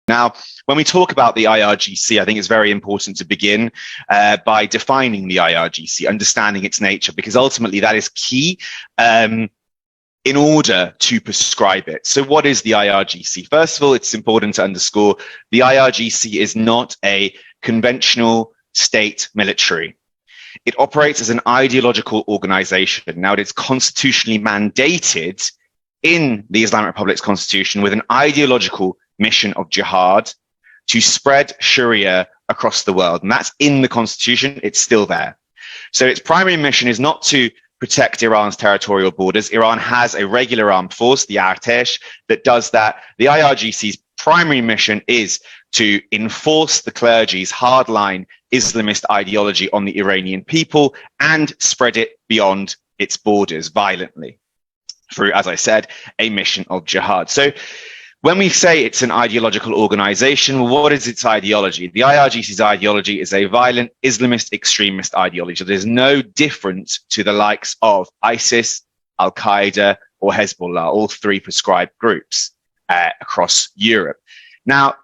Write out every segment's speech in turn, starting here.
Now, when we talk about the IRGC, I think it's very important to begin by defining the IRGC, understanding its nature, because ultimately that is key in order to prescribe it. So what is the IRGC? First of all, it's important to underscore the IRGC is not a conventional state military. It operates as an ideological organization. Now, it's constitutionally mandated in the Islamic Republic's constitution with an ideological mission of jihad to spread Sharia across the world. And that's in the constitution. It's still there. So its primary mission is not to protect Iran's territorial borders. Iran has a regular armed force, the Artesh, that does that. The IRGC's primary mission is to enforce the clergy's hardline Islamist ideology on the Iranian people and spread it beyond its borders violently through, as I said, a mission of jihad. So when we say it's an ideological organization, what is its ideology? The IRGC's ideology is a violent Islamist extremist ideology that is no different to the likes of ISIS, Al-Qaeda, or Hezbollah, all three proscribed groups across Europe. Now,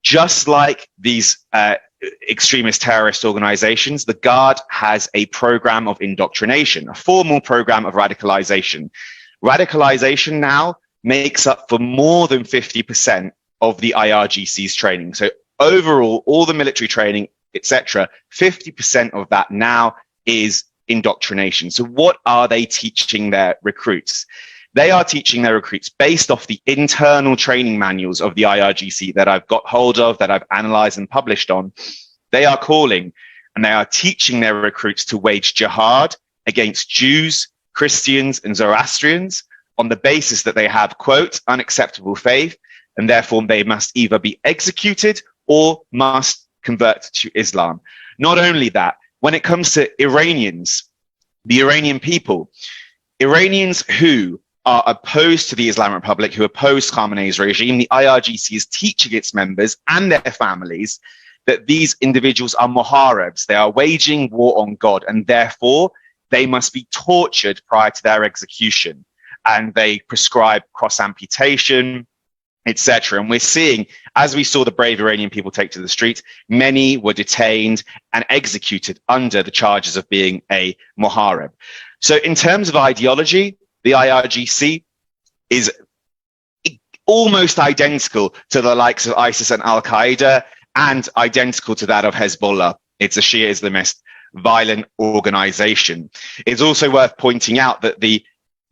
just like these extremist terrorist organizations, the Guard has a program of indoctrination, a formal program of radicalization. Radicalization now makes up for more than 50% of the IRGC's training. So overall, all the military training, etc., 50% of that now is indoctrination. So what are they teaching their recruits? They are teaching their recruits based off the internal training manuals of the IRGC that I've got hold of, that I've analyzed and published on. They are calling and they are teaching their recruits to wage jihad against Jews, Christians, and Zoroastrians on the basis that they have, quote, unacceptable faith, and therefore they must either be executed or must convert to Islam. Not only that, when it comes to Iranians, the Iranian people, Iranians who are opposed to the Islamic Republic, who oppose Khamenei's regime, the IRGC is teaching its members and their families that these individuals are muharibs. They are waging war on God, and therefore they must be tortured prior to their execution. And they prescribe cross amputation, etc. And we're seeing, as we saw the brave Iranian people take to the streets, many were detained and executed under the charges of being a muharib. So in terms of ideology, the IRGC is almost identical to the likes of ISIS and Al-Qaeda and identical to that of Hezbollah. It's a Shia Islamist violent organization. It's also worth pointing out that the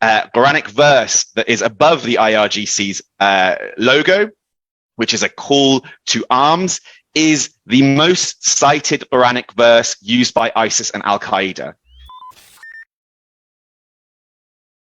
Quranic verse that is above the IRGC's logo, which is a call to arms, is the most cited Quranic verse used by ISIS and Al-Qaeda.